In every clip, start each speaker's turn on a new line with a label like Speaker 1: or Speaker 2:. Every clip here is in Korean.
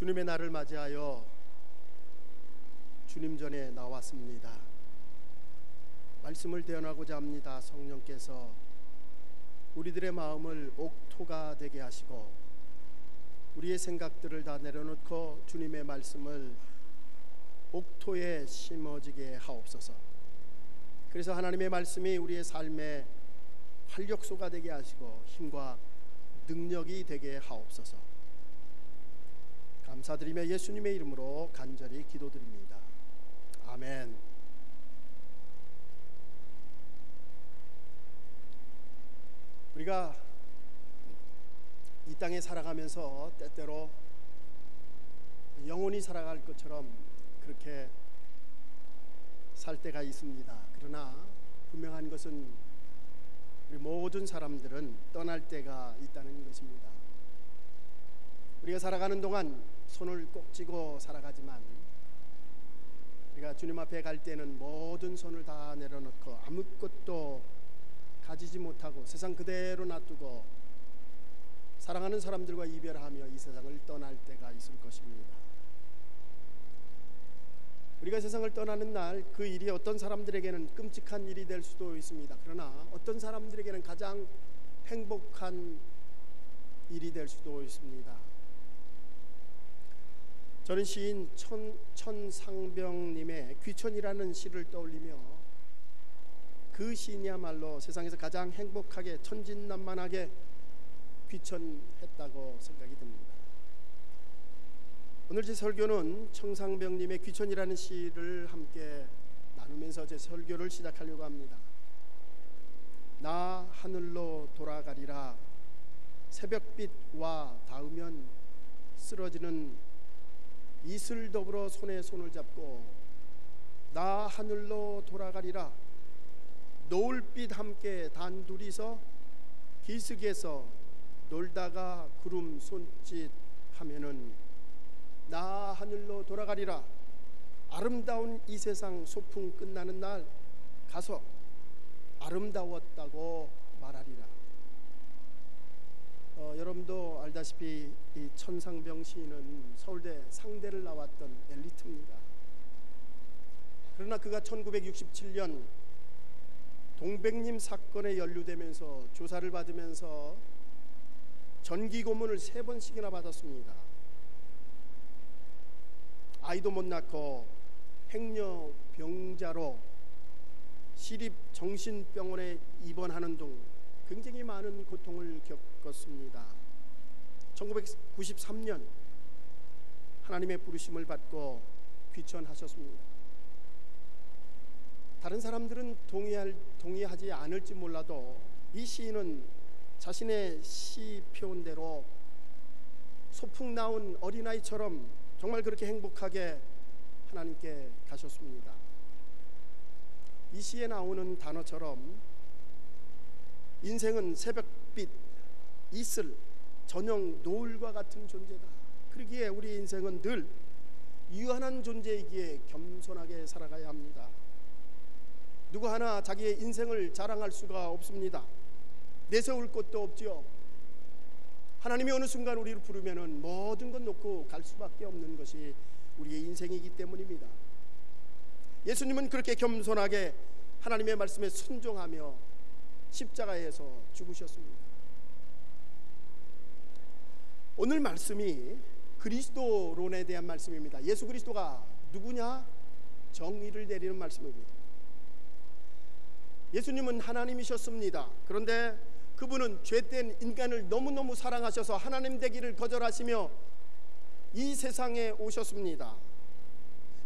Speaker 1: 주님의 날을 맞이하여 주님 전에 나왔습니다. 말씀을 대언하고자 합니다. 성령께서 우리들의 마음을 옥토가 되게 하시고 우리의 생각들을 다 내려놓고 주님의 말씀을 옥토에 심어지게 하옵소서. 그래서 하나님의 말씀이 우리의 삶의 활력소가 되게 하시고 힘과 능력이 되게 하옵소서. 감사드리며 예수님의 이름으로 간절히 기도드립니다. 아멘. 우리가 이 땅에 살아가면서 때때로 영원히 살아갈 것처럼 그렇게 살 때가 있습니다. 그러나 분명한 것은 우리 모든 사람들은 떠날 때가 있다는 것입니다. 우리가 살아가는 동안 손을 꼭 쥐고 살아가지만 우리가 주님 앞에 갈 때는 모든 손을 다 내려놓고 아무것도 가지지 못하고 세상 그대로 놔두고 사랑하는 사람들과 이별하며 이 세상을 떠날 때가 있을 것입니다. 우리가 세상을 떠나는 날 그 일이 어떤 사람들에게는 끔찍한 일이 될 수도 있습니다. 그러나 어떤 사람들에게는 가장 행복한 일이 될 수도 있습니다. 저는 시인 천상병님의 귀천이라는 시를 떠올리며 그 시인이야말로 세상에서 가장 행복하게 천진난만하게 귀천했다고 생각이 듭니다. 오늘 제 설교는 천상병님의 귀천이라는 시를 함께 나누면서 제 설교를 시작하려고 합니다. 나 하늘로 돌아가리라. 새벽빛 와 닿으면 쓰러지는 이슬 더불어 손에 손을 잡고 나 하늘로 돌아가리라. 노을빛 함께 단둘이서 기슭에서 놀다가 구름 손짓 하면은 나 하늘로 돌아가리라. 아름다운 이 세상 소풍 끝나는 날 가서 아름다웠다고 말하리라. 여러분도 알다시피 이 천상병 시인은 서울대 상대를 나왔던 엘리트입니다. 그러나 그가 1967년 동백님 사건에 연루되면서 조사를 받으면서 전기 고문을 3번씩이나 받았습니다. 아이도 못 낳고 행여병자로 시립정신병원에 입원하는 등 굉장히 많은 고통을 겪었습니다. 1993년 하나님의 부르심을 받고 귀천하셨습니다. 다른 사람들은 동의하지 않을지 몰라도 이 시인은 자신의 시 표현대로 소풍 나온 어린아이처럼 정말 그렇게 행복하게 하나님께 가셨습니다. 이 시에 나오는 단어처럼 인생은 새벽빛, 이슬, 저녁, 노을과 같은 존재다. 그러기에 우리 인생은 늘 유한한 존재이기에 겸손하게 살아가야 합니다. 누구 하나 자기의 인생을 자랑할 수가 없습니다. 내세울 것도 없지요. 하나님이 어느 순간 우리를 부르면은 모든 것 놓고 갈 수밖에 없는 것이 우리의 인생이기 때문입니다. 예수님은 그렇게 겸손하게 하나님의 말씀에 순종하며 십자가에서 죽으셨습니다. 오늘 말씀이 그리스도론에 대한 말씀입니다. 예수 그리스도가 누구냐? 정의를 내리는 말씀입니다. 예수님은 하나님이셨습니다. 그런데 그분은 죄된 인간을 너무너무 사랑하셔서 하나님 되기를 거절하시며 이 세상에 오셨습니다.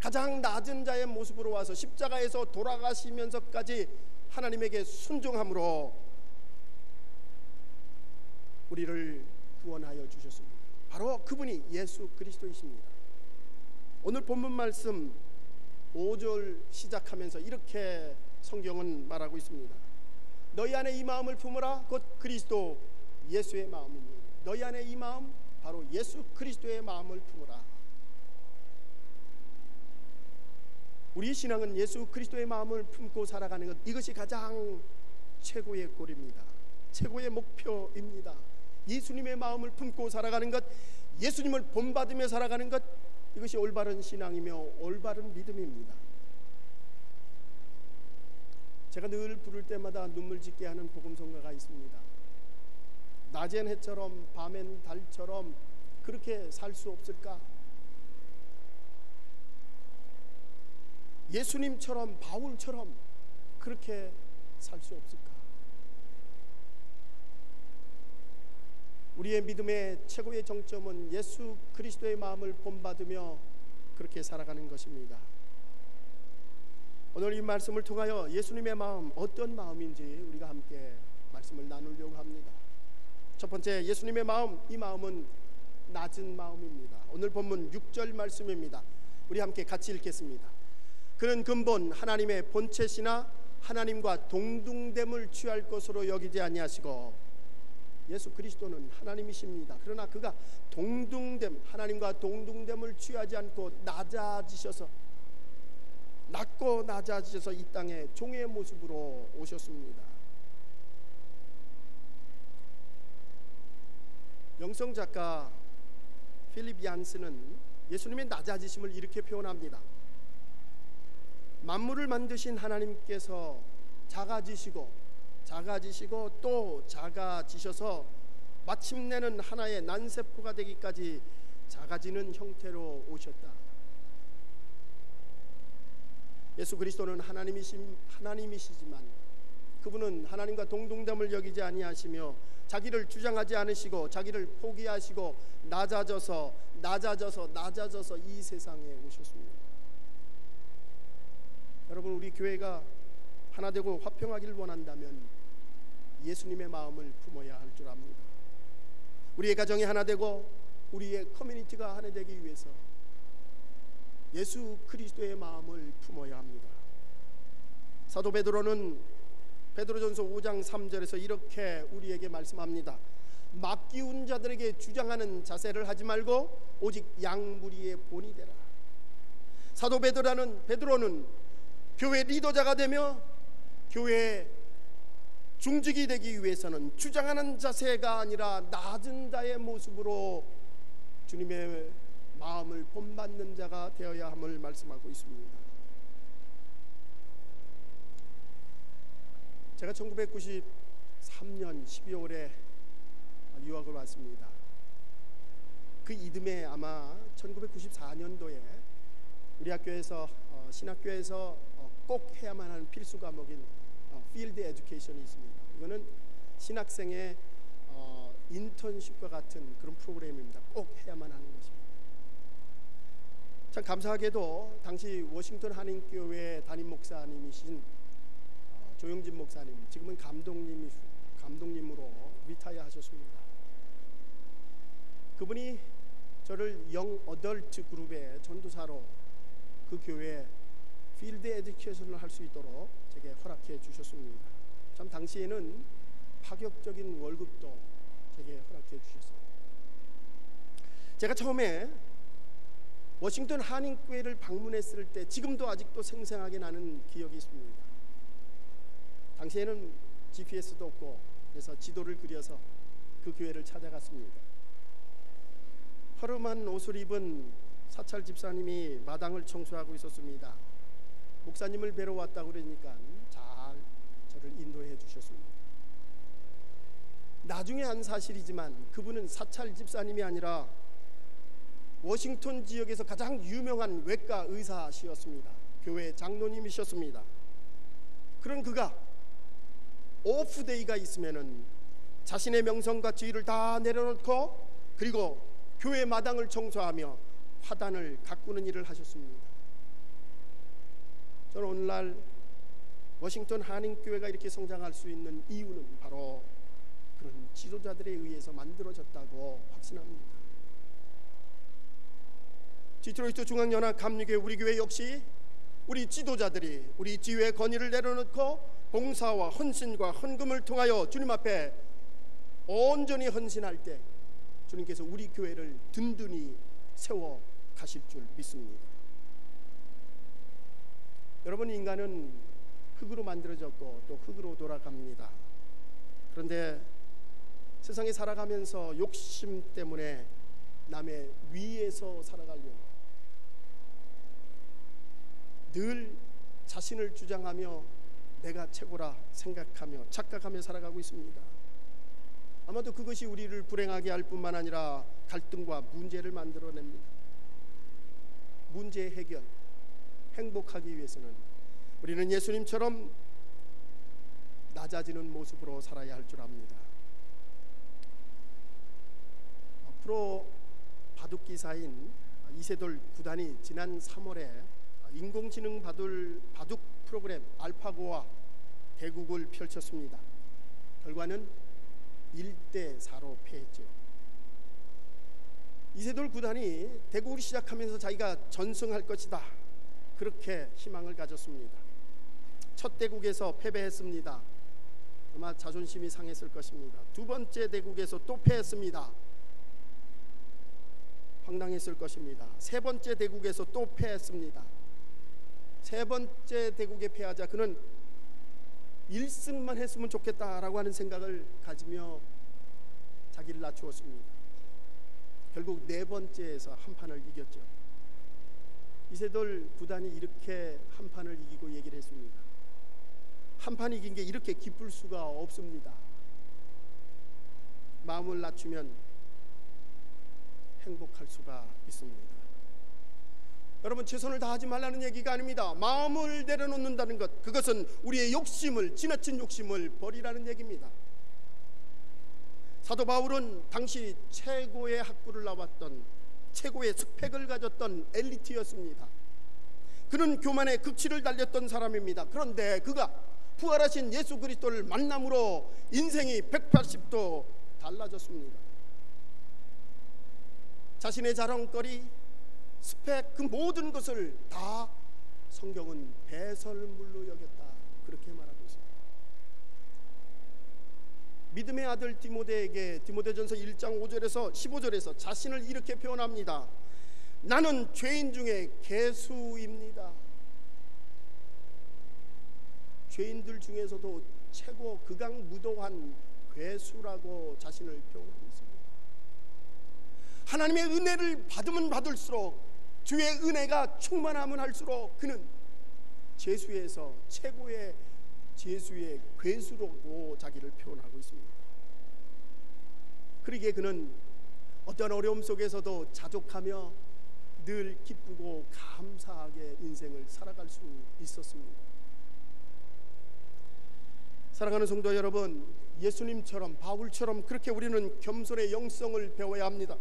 Speaker 1: 가장 낮은 자의 모습으로 와서 십자가에서 돌아가시면서까지 하나님에게 순종함으로 우리를 구원하여 주셨습니다. 바로 그분이 예수 그리스도이십니다. 오늘 본문 말씀 5절 시작하면서 이렇게 성경은 말하고 있습니다. 너희 안에 이 마음을 품으라. 곧 그리스도 예수의 마음입니다. 너희 안에 이 마음, 바로 예수 그리스도의 마음을 품으라. 우리 신앙은 예수 그리스도의 마음을 품고 살아가는 것, 이것이 가장 최고의 꼴입니다. 최고의 목표입니다. 예수님의 마음을 품고 살아가는 것, 예수님을 본받으며 살아가는 것, 이것이 올바른 신앙이며 올바른 믿음입니다. 제가 늘 부를 때마다 눈물 짓게 하는 복음성가가 있습니다. 낮엔 해처럼 밤엔 달처럼 그렇게 살 수 없을까? 예수님처럼 바울처럼 그렇게 살 수 없을까? 우리의 믿음의 최고의 정점은 예수 그리스도의 마음을 본받으며 그렇게 살아가는 것입니다. 오늘 이 말씀을 통하여 예수님의 마음, 어떤 마음인지 우리가 함께 말씀을 나누려고 합니다. 첫 번째, 예수님의 마음, 이 마음은 낮은 마음입니다. 오늘 본문 6절 말씀입니다. 우리 함께 같이 읽겠습니다. 그는 근본 하나님의 본체시나 하나님과 동등됨을 취할 것으로 여기지 아니하시고, 예수 그리스도는 하나님이십니다. 그러나 그가 하나님과 동등됨을 취하지 않고 낮고 낮아지셔서 이 땅에 종의 모습으로 오셨습니다. 영성작가 필립 얀스는 예수님의 낮아지심을 이렇게 표현합니다. 만물을 만드신 하나님께서 작아지시고 또 작아지셔서 마침내는 하나의 난세포가 되기까지 작아지는 형태로 오셨다. 예수 그리스도는 하나님이시지만 그분은 하나님과 동등됨을 여기지 아니하시며 자기를 주장하지 않으시고 자기를 포기하시고 낮아져서 이 세상에 오셨습니다. 여러분, 우리 교회가 하나 되고 화평하기를 원한다면 예수님의 마음을 품어야 할 줄 압니다. 우리의 가정이 하나 되고 우리의 커뮤니티가 하나 되기 위해서 예수 그리스도의 마음을 품어야 합니다. 사도 베드로는 베드로전서 5장 3절에서 이렇게 우리에게 말씀합니다. 막 기운 자들에게 주장하는 자세를 하지 말고 오직 양무리의 본이 되라. 사도 베드로는 교회 리더자가 되며 교회 중직이 되기 위해서는 주장하는 자세가 아니라 낮은 자의 모습으로 주님의 마음을 본받는 자가 되어야 함을 말씀하고 있습니다. 제가 1993년 12월에 유학을 왔습니다. 그 이듬해 아마 1994년도에 우리 학교에서 신학교에서 꼭 해야만 하는 필수 과목인 필드 에듀케이션이 있습니다. 이거는 신학생의 인턴십과 같은 그런 프로그램입니다. 꼭 해야만 하는 것입니다. 참 감사하게도 당시 워싱턴 한인교회 담임 목사님이신 조영진 목사님, 지금은 감독님으로 리타이어 하셨습니다. 그분이 저를 영 어덜트 그룹의 전도사로 그 교회 필드 에듀케이션을 할 수 있도록 제게 허락해 주셨습니다. 참 당시에는 파격적인 월급도 제게 허락해 주셨어요. 제가 처음에 워싱턴 한인교회를 방문했을 때 지금도 아직도 생생하게 나는 기억이 있습니다. 당시에는 GPS도 없고 그래서 지도를 그려서 그 교회를 찾아갔습니다. 허름한 옷을 입은 사찰 집사님이 마당을 청소하고 있었습니다. 목사님을 뵈러 왔다고 그러니까 잘 저를 인도해 주셨습니다. 나중에 한 사실이지만 그분은 사찰 집사님이 아니라 워싱턴 지역에서 가장 유명한 외과 의사시였습니다. 교회 장로님이셨습니다. 그런 그가 오프데이가 있으면은 자신의 명성과 지위를 다 내려놓고 그리고 교회 마당을 청소하며 화단을 가꾸는 일을 하셨습니다. 저는 오늘날 워싱턴 한인교회가 이렇게 성장할 수 있는 이유는 바로 그런 지도자들에 의해서 만들어졌다고 확신합니다. 디트로이트 중앙연합 감리교회 우리 교회 역시 우리 지도자들이 우리 지휘의 권위를 내려놓고 봉사와 헌신과 헌금을 통하여 주님 앞에 온전히 헌신할 때 주님께서 우리 교회를 든든히 세워 가실 줄 믿습니다. 여러분, 인간은 흙으로 만들어졌고 또 흙으로 돌아갑니다. 그런데 세상에 살아가면서 욕심 때문에 남의 위에서 살아가려고 늘 자신을 주장하며 내가 최고라 생각하며 착각하며 살아가고 있습니다. 아마도 그것이 우리를 불행하게 할 뿐만 아니라 갈등과 문제를 만들어냅니다. 문제 해결, 행복하기 위해서는 우리는 예수님처럼 낮아지는 모습으로 살아야 할 줄 압니다. 프로 바둑기사인 이세돌 구단이 지난 3월에 인공지능 바둑 프로그램 알파고와 대국을 펼쳤습니다. 결과는 1대4로 패했죠. 이세돌 구단이 대국을 시작하면서 자기가 전승할 것이다, 그렇게 희망을 가졌습니다. 첫 대국에서 패배했습니다. 아마 자존심이 상했을 것입니다. 두 번째 대국에서 또 패했습니다. 황당했을 것입니다. 세 번째 대국에서 또 패했습니다. 세 번째 대국에 패하자 그는 1승만 했으면 좋겠다라고 하는 생각을 가지며 자기를 낮추었습니다. 결국 네 번째에서 한 판을 이겼죠. 이세돌 구단이 이렇게 한 판을 이기고 얘기를 했습니다. 한 판 이긴 게 이렇게 기쁠 수가 없습니다. 마음을 낮추면 행복할 수가 있습니다. 여러분, 최선을 다하지 말라는 얘기가 아닙니다. 마음을 내려놓는다는 것, 그것은 우리의 욕심을, 지나친 욕심을 버리라는 얘기입니다. 사도 바울은 당시 최고의 학부를 나왔던, 최고의 스펙을 가졌던 엘리트였습니다. 그는 교만의 극치를 달렸던 사람입니다. 그런데 그가 부활하신 예수 그리스도를 만남으로 인생이 180도 달라졌습니다. 자신의 자랑거리, 스펙, 그 모든 것을 다 성경은 배설물로 여겼다, 그렇게 말하고 있습니다. 믿음의 아들 디모데에게 디모데전서 1장 5절에서 15절에서 자신을 이렇게 표현합니다. 나는 죄인 중에 개수입니다. 죄인들 중에서도 최고 극악무도한 괴수라고 자신을 표현하고 있습니다. 하나님의 은혜를 받으면 받을수록, 주의 은혜가 충만하면 할수록 그는 죄수에서 최고의 죄수의 괴수라고 자기를 표현하고 있습니다. 그러기에 그는 어떤 어려움 속에서도 자족하며 늘 기쁘고 감사하게 인생을 살아갈 수 있었습니다. 사랑하는 성도 여러분, 예수님처럼, 바울처럼 그렇게 우리는 겸손의 영성을 배워야 합니다.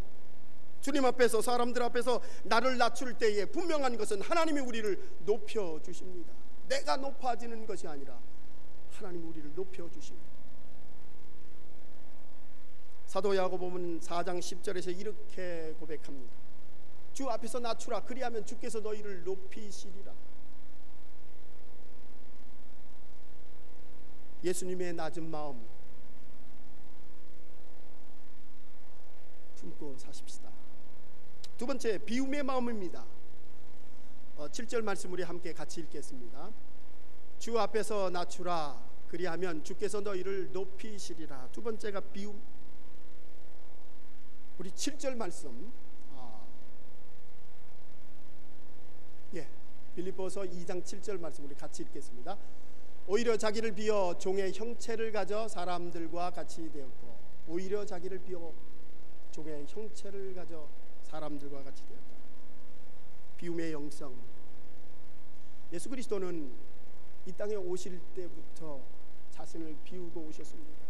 Speaker 1: 주님 앞에서, 사람들 앞에서 나를 낮출 때에 분명한 것은 하나님이 우리를 높여주십니다. 내가 높아지는 것이 아니라 하나님이 우리를 높여주십니다. 사도 야고보는 4장 10절에서 이렇게 고백합니다. 주 앞에서 낮추라, 그리하면 주께서 너희를 높이시리라. 예수님의 낮은 마음 품고 사십시다. 두 번째, 비움의 마음입니다. 7절 말씀 우리 함께 같이 읽겠습니다. 주 앞에서 낮추라, 그리하면 주께서 너희를 높이시리라. 두 번째가 비움. 우리 7절 말씀, 빌립보서 2장 7절 말씀 우리 같이 읽겠습니다. 오히려 자기를 비어 종의 형체를 가져 사람들과 같이 되었고, 오히려 자기를 비어 종의 형체를 가져 사람들과 같이 되었다. 비움의 영성. 예수 그리스도는 이 땅에 오실 때부터 자신을 비우고 오셨습니다.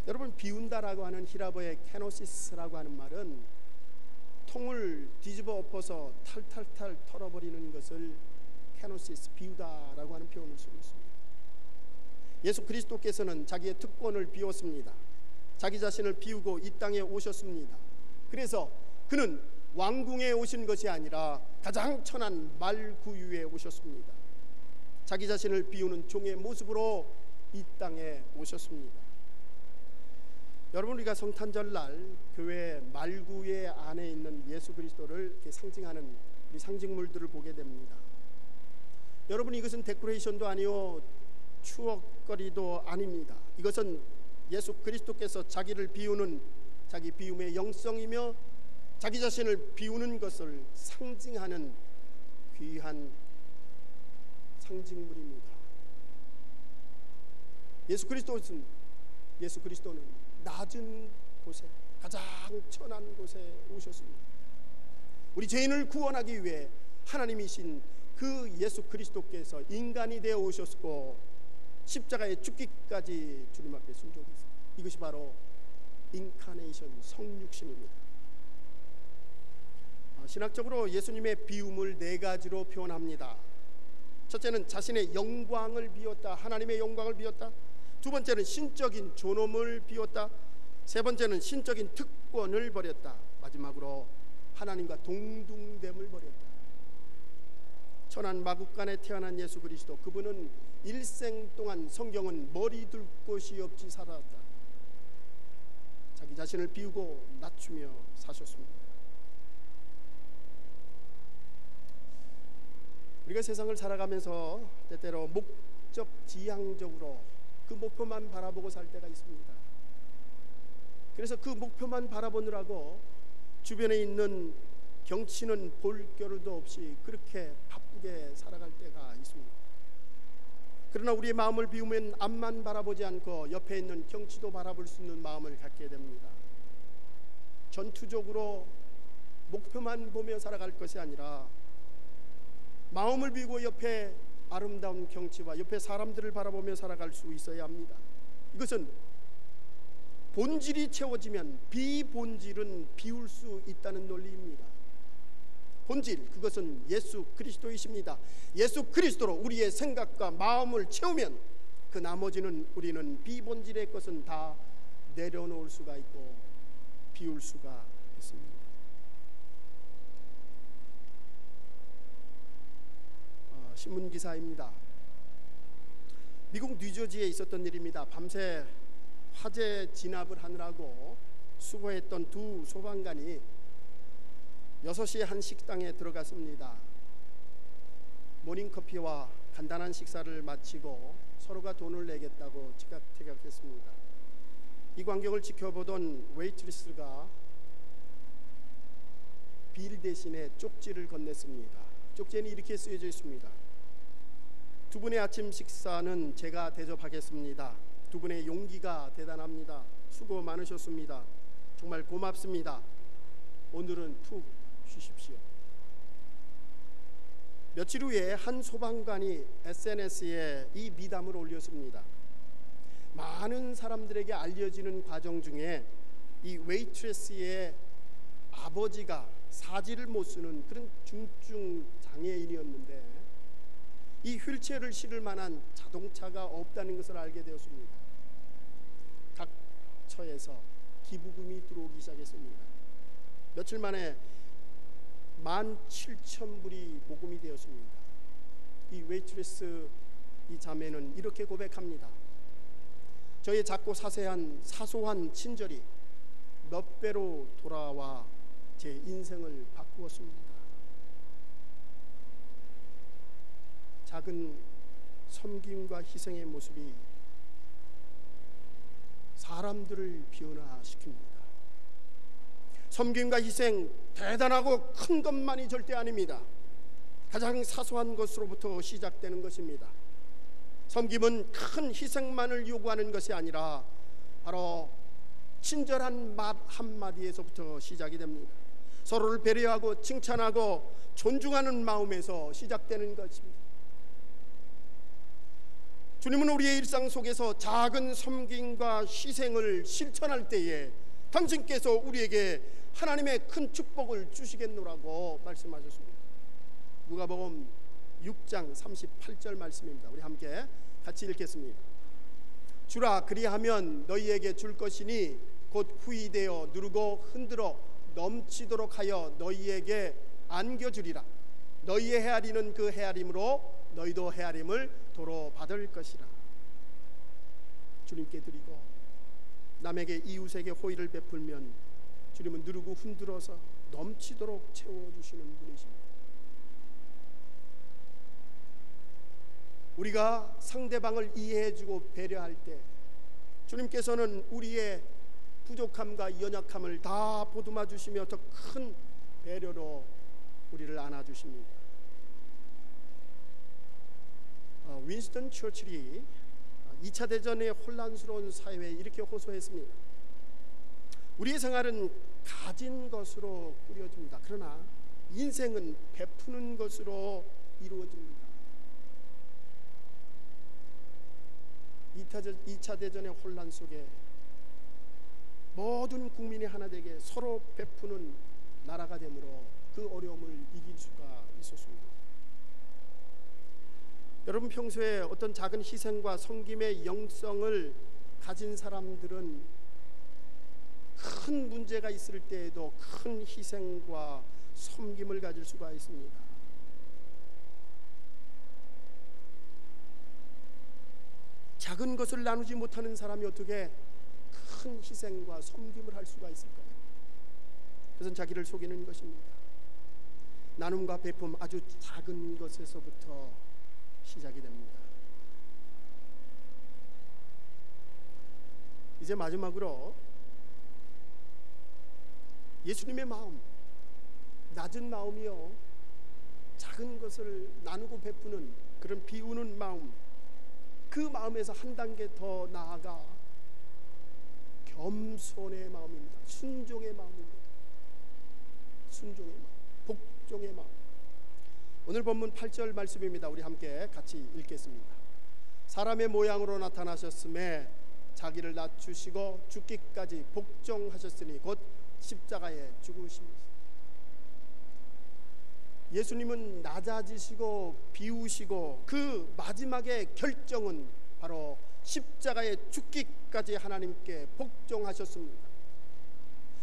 Speaker 1: 여러분, 비운다라고 하는 히라보의 케노시스라고 하는 말은 통을 뒤집어 엎어서 탈탈탈 털어버리는 것을 케노시스, 비우다라고 하는 표현을 쓰고 있습니다. 예수 그리스도께서는 자기의 특권을 비웠습니다. 자기 자신을 비우고 이 땅에 오셨습니다. 그래서 그는 왕궁에 오신 것이 아니라 가장 천한 말구유에 오셨습니다. 자기 자신을 비우는 종의 모습으로 이 땅에 오셨습니다. 여러분, 우리가 성탄절날 교회 말구의 안에 있는 예수 그리스도를 이렇게 상징하는 우리 상징물들을 보게 됩니다. 여러분, 이것은 데코레이션도 아니요 추억거리도 아닙니다. 이것은 예수 그리스도께서 자기를 비우는 자기 비움의 영성이며 자기 자신을 비우는 것을 상징하는 귀한 상징물입니다. 예수 그리스도는 낮은 곳에, 가장 천한 곳에 오셨습니다. 우리 죄인을 구원하기 위해 하나님이신 그 예수 그리스도께서 인간이 되어 오셨고 십자가에 죽기까지 주님 앞에 순종했습니다. 이것이 바로 인카네이션, 성육신입니다. 신학적으로 예수님의 비움을 네 가지로 표현합니다. 첫째는 자신의 영광을 비웠다, 하나님의 영광을 비웠다. 두 번째는 신적인 존엄을 비웠다. 세 번째는 신적인 특권을 버렸다. 마지막으로 하나님과 동등됨을 버렸다. 천한 마국간에 태어난 예수 그리스도, 그분은 일생 동안 성경은 머리 둘 곳이 없이 살았다. 자기 자신을 비우고 낮추며 사셨습니다. 우리가 세상을 살아가면서 때때로 목적지향적으로 그 목표만 바라보고 살 때가 있습니다. 그래서 그 목표만 바라보느라고 주변에 있는 경치는 볼 겨를도 없이 그렇게 바쁘게 살아갈 때가 있습니다. 그러나 우리의 마음을 비우면 앞만 바라보지 않고 옆에 있는 경치도 바라볼 수 있는 마음을 갖게 됩니다. 전투적으로 목표만 보며 살아갈 것이 아니라 마음을 비우고 옆에 아름다운 경치와 옆에 사람들을 바라보며 살아갈 수 있어야 합니다. 이것은 본질이 채워지면 비본질은 비울 수 있다는 논리입니다. 본질, 그것은 예수 그리스도이십니다. 예수 그리스도로 우리의 생각과 마음을 채우면 그 나머지는 우리는 비본질의 것은 다 내려놓을 수가 있고 비울 수가 있습니다. 신문기사입니다. 미국 뉴저지에 있었던 일입니다. 밤새 화재 진압을 하느라고 수고했던 두 소방관이 6시에 한 식당에 들어갔습니다. 모닝커피와 간단한 식사를 마치고 서로가 돈을 내겠다고 티격태격했습니다. 이 광경을 지켜보던 웨이트리스가 빌 대신에 쪽지를 건넸습니다. 쪽지에는 이렇게 쓰여져 있습니다. 두 분의 아침 식사는 제가 대접하겠습니다. 두 분의 용기가 대단합니다. 수고 많으셨습니다. 정말 고맙습니다. 오늘은 푹 쉬십시오. 며칠 후에 한 소방관이 SNS에 이 미담을 올렸습니다. 많은 사람들에게 알려지는 과정 중에 이 웨이트레스의 아버지가 사지를 못 쓰는 그런 중증 장애인이었는데 이 휠체어를 실을 만한 자동차가 없다는 것을 알게 되었습니다. 각 처에서 기부금이 들어오기 시작했습니다. 며칠 만에 17,000불이 모금이 되었습니다. 이 웨이트레스 이 자매는 이렇게 고백합니다. 저의 작고 사소한 친절이 몇 배로 돌아와 제 인생을 바꾸었습니다. 작은 섬김과 희생의 모습이 사람들을 변화시킵니다. 섬김과 희생, 대단하고 큰 것만이 절대 아닙니다. 가장 사소한 것으로부터 시작되는 것입니다. 섬김은 큰 희생만을 요구하는 것이 아니라 바로 친절한 말 한마디에서부터 시작이 됩니다. 서로를 배려하고 칭찬하고 존중하는 마음에서 시작되는 것입니다. 주님은 우리의 일상 속에서 작은 섬김과 희생을 실천할 때에 당신께서 우리에게 하나님의 큰 축복을 주시겠노라고 말씀하셨습니다. 누가복음 6장 38절 말씀입니다. 우리 함께 같이 읽겠습니다. 주라, 그리하면 너희에게 줄 것이니 곧 후이되어 누르고 흔들어 넘치도록 하여 너희에게 안겨주리라. 너희의 헤아리는 그 헤아림으로 너희도 헤아림을 도로 받을 것이라. 주님께 드리고 남에게 이웃에게 호의를 베풀면 주님은 누르고 흔들어서 넘치도록 채워주시는 분이십니다. 우리가 상대방을 이해해주고 배려할 때 주님께서는 우리의 부족함과 연약함을 다 보듬어 주시며 더 큰 배려로 우리를 안아주십니다. 윈스턴 처칠이 2차 대전의 혼란스러운 사회에 이렇게 호소했습니다. 우리의 생활은 가진 것으로 꾸려집니다. 그러나 인생은 베푸는 것으로 이루어집니다. 2차 대전의 혼란 속에 모든 국민이 하나 되게 서로 베푸는 나라가 되므로 그 어려움을 이길 수가 있었습니다. 여러분, 평소에 어떤 작은 희생과 섬김의 영성을 가진 사람들은 큰 문제가 있을 때에도 큰 희생과 섬김을 가질 수가 있습니다. 작은 것을 나누지 못하는 사람이 어떻게 큰 희생과 섬김을 할 수가 있을까요? 그것은 자기를 속이는 것입니다. 나눔과 베품, 아주 작은 것에서부터 시작이 됩니다. 이제 마지막으로 예수님의 마음, 낮은 마음이요, 작은 것을 나누고 베푸는 그런 비우는 마음, 그 마음에서 한 단계 더 나아가 겸손의 마음입니다. 순종의 마음입니다. 순종의 마음, 복종의 마음. 오늘 본문 8절 말씀입니다. 우리 함께 같이 읽겠습니다. 사람의 모양으로 나타나셨음에 자기를 낮추시고 죽기까지 복종하셨으니 곧 십자가에 죽으십니다. 예수님은 낮아지시고 비우시고 그 마지막의 결정은 바로 십자가에 죽기까지 하나님께 복종하셨습니다.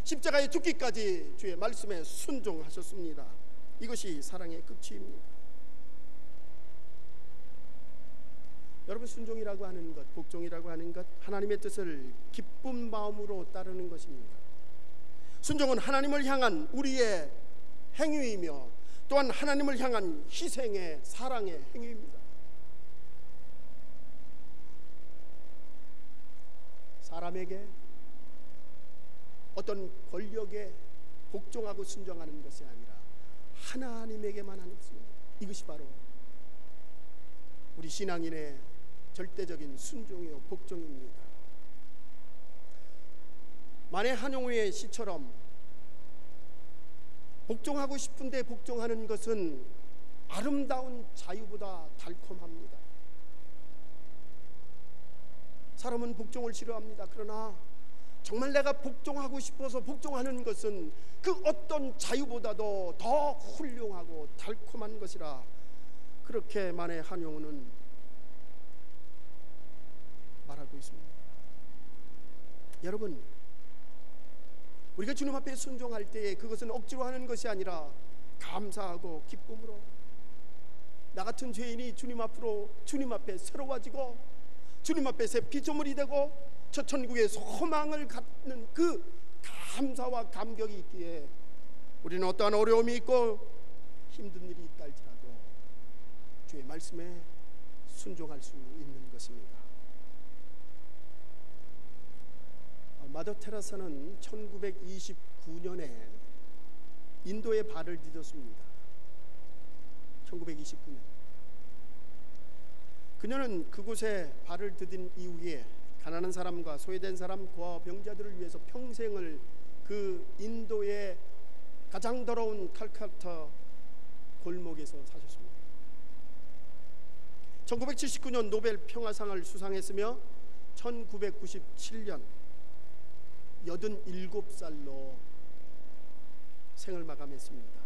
Speaker 1: 십자가에 죽기까지 주의 말씀에 순종하셨습니다. 이것이 사랑의 끝입니다. 여러분, 순종이라고 하는 것, 복종이라고 하는 것, 하나님의 뜻을 기쁜 마음으로 따르는 것입니다. 순종은 하나님을 향한 우리의 행위이며 또한 하나님을 향한 희생의 사랑의 행위입니다. 사람에게 어떤 권력에 복종하고 순종하는 것이 아니라 하나님에게만 하는 것입니다. 이것이 바로 우리 신앙인의 절대적인 순종이요 복종입니다. 만해 한용우의 시처럼 복종하고 싶은데 복종하는 것은 아름다운 자유보다 달콤합니다. 사람은 복종을 싫어합니다. 그러나 정말 내가 복종하고 싶어서 복종하는 것은 그 어떤 자유보다도 더 훌륭하고 달콤한 것이라, 그렇게 만해 한용우는 말하고 있습니다. 여러분, 우리가 주님 앞에 순종할 때에 그것은 억지로 하는 것이 아니라 감사하고 기쁨으로, 나 같은 죄인이 주님 앞에 새로워지고 주님 앞에 새 피조물이 되고 첫 천국의 소망을 갖는 그 감사와 감격이 있기에 우리는 어떠한 어려움이 있고 힘든 일이 있다 할지라도 주의 말씀에 순종할 수 있는 것입니다. 마더 테레사는 1929년에 인도에 발을 디뎠습니다. 1929년. 그녀는 그곳에 발을 디딘 이후에 가난한 사람과 소외된 사람, 고아와 병자들을 위해서 평생을 그 인도의 가장 더러운 칼카타 골목에서 사셨습니다. 1979년 노벨 평화상을 수상했으며 1997년 87살로 생을 마감했습니다.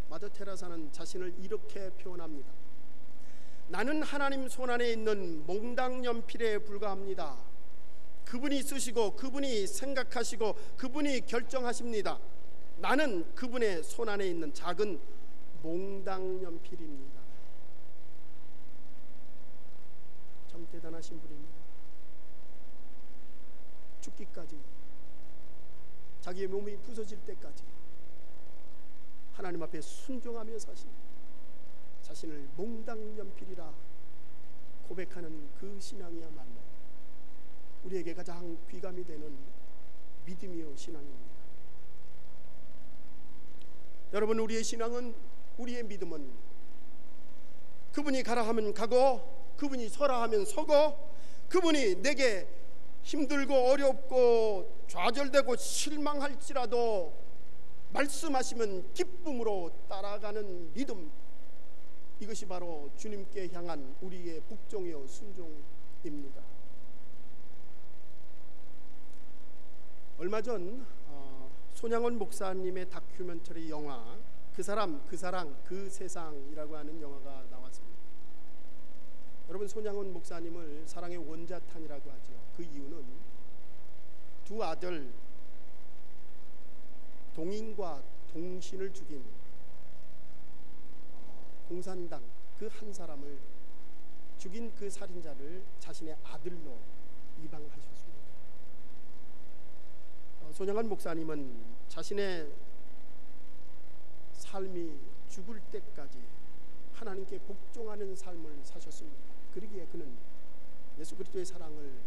Speaker 1: 마더 테레사는 자신을 이렇게 표현합니다. 나는 하나님 손안에 있는 몽당 연필에 불과합니다. 그분이 쓰시고 그분이 생각하시고 그분이 결정하십니다. 나는 그분의 손안에 있는 작은 몽당 연필입니다. 참 대단하신 분입니다. 죽기까지, 자기의 몸이 부서질 때까지 하나님 앞에 순종하며 사신, 자신을 몽당 연필이라 고백하는 그 신앙이야말로 우리에게 가장 귀감이 되는 믿음이요 신앙입니다. 여러분, 우리의 신앙은, 우리의 믿음은 그분이 가라 하면 가고, 그분이 서라 하면 서고, 그분이 내게 힘들고 어렵고 좌절되고 실망할지라도 말씀하시면 기쁨으로 따라가는 믿음, 이것이 바로 주님께 향한 우리의 복종이요 순종입니다. 얼마 전 손양원 목사님의 다큐멘터리 영화 그 사람, 그 사랑, 그 세상이라고 하는 영화가 나왔습니다. 여러분, 손양원 목사님을 사랑의 원자탄이라고 하죠. 그 이유는 두 아들 동인과 동신을 죽인 공산당 그 한 사람을 죽인 그 살인자를 자신의 아들로 입양하셨습니다. 손양원 목사님은 자신의 삶이 죽을 때까지 하나님께 복종하는 삶을 사셨습니다. 그러기에 그는 예수 그리스도의 사랑을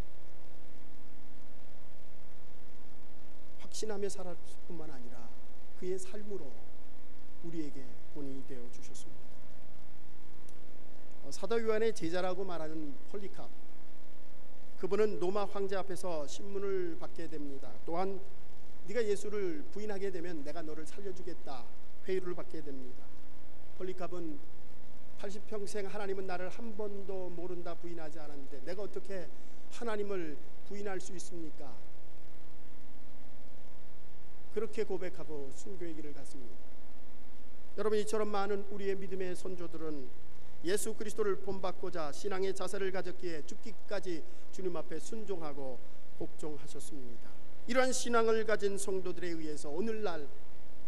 Speaker 1: 확신하며 살았을 뿐만 아니라 그의 삶으로 우리에게 본이 되어 주셨습니다. 사도 요한의 제자라고 말하는 폴리캅, 그분은 로마 황제 앞에서 신문을 받게 됩니다. 또한 네가 예수를 부인하게 되면 내가 너를 살려주겠다 회유를 받게 됩니다. 폴리캅은 80평생 하나님은 나를 한 번도 모른다 부인하지 않았는데 내가 어떻게 하나님을 부인할 수 있습니까? 그렇게 고백하고 순교의 길을 갔습니다. 여러분, 이처럼 많은 우리의 믿음의 선조들은 예수 그리스도를 본받고자 신앙의 자세를 가졌기에 죽기까지 주님 앞에 순종하고 복종하셨습니다. 이러한 신앙을 가진 성도들에 의해서 오늘날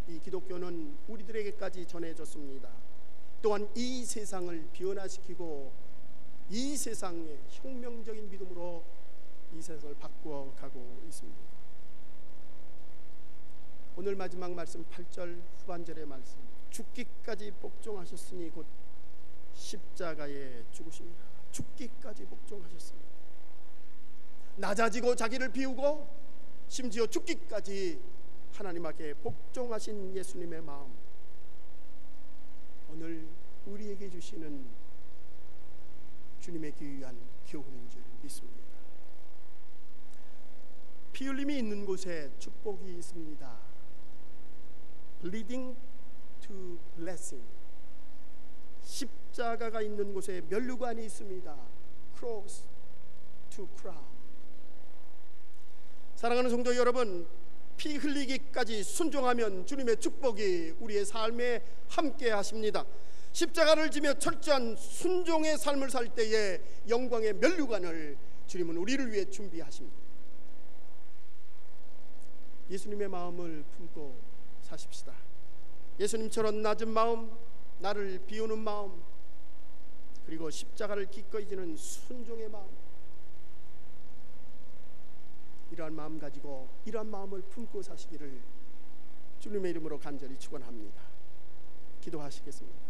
Speaker 1: 이 기독교는 우리들에게까지 전해졌습니다. 또한 이 세상을 변화시키고 이 세상의 혁명적인 믿음으로 이 세상을 바꾸어가고 있습니다. 오늘 마지막 말씀 8절 후반절의 말씀, 죽기까지 복종하셨으니 곧 십자가에 죽으십니다. 죽기까지 복종하셨습니다. 낮아지고 자기를 비우고 심지어 죽기까지 하나님 앞에 복종하신 예수님의 마음, 오늘 우리에게 주시는 주님의 귀한 교훈인 줄 믿습니다. 피 흘림이 있는 곳에 축복이 있습니다. Bleeding to blessing. 십자가가 있는 곳에 면류관이 있습니다. Cross to crown. 사랑하는 성도 여러분, 피 흘리기까지 순종하면 주님의 축복이 우리의 삶에 함께 하십니다. 십자가를 지며 철저한 순종의 삶을 살 때에 영광의 면류관을 주님은 우리를 위해 준비하십니다. 예수님의 마음을 품고 사십시다. 예수님처럼 낮은 마음, 나를 비우는 마음, 그리고 십자가를 기꺼이 지는 순종의 마음, 이러한 마음 가지고 이러한 마음을 품고 사시기를 주님의 이름으로 간절히 축원합니다. 기도하시겠습니다.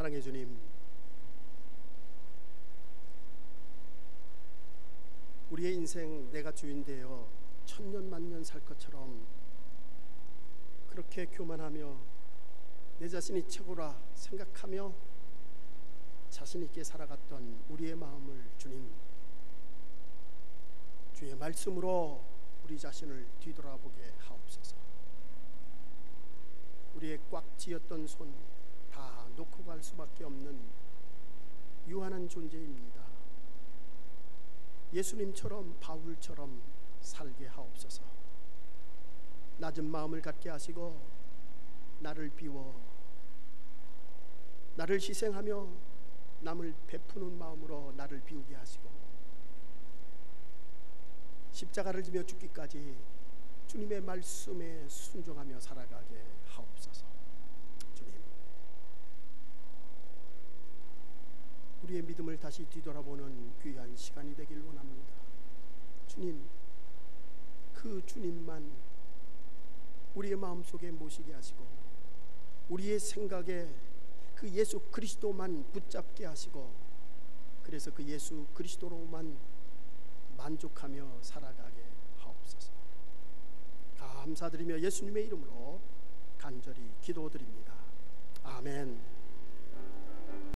Speaker 1: 사랑의 주님, 우리의 인생 내가 주인 되어 천년 만년 살 것처럼 그렇게 교만하며 내 자신이 최고라 생각하며 자신 있게 살아갔던 우리의 마음을 주님, 주의 말씀으로 우리 자신을 뒤돌아보게 하옵소서. 우리의 꽉 쥐었던 손 다 놓고 갈 수밖에 없는 유한한 존재입니다. 예수님처럼 바울처럼 살게 하옵소서. 낮은 마음을 갖게 하시고 나를 비워 나를 희생하며 남을 베푸는 마음으로 나를 비우게 하시고 십자가를 지며 죽기까지 주님의 말씀에 순종하며 살아가게 하옵소서. 주님, 우리의 믿음을 다시 뒤돌아보는 귀한 시간이 되길 원합니다. 주님, 그 주님만 우리의 마음속에 모시게 하시고 우리의 생각에 그 예수 그리스도만 붙잡게 하시고 그래서 그 예수 그리스도로만 만족하며 살아가게 하옵소서. 감사드리며 예수님의 이름으로 간절히 기도드립니다. 아멘.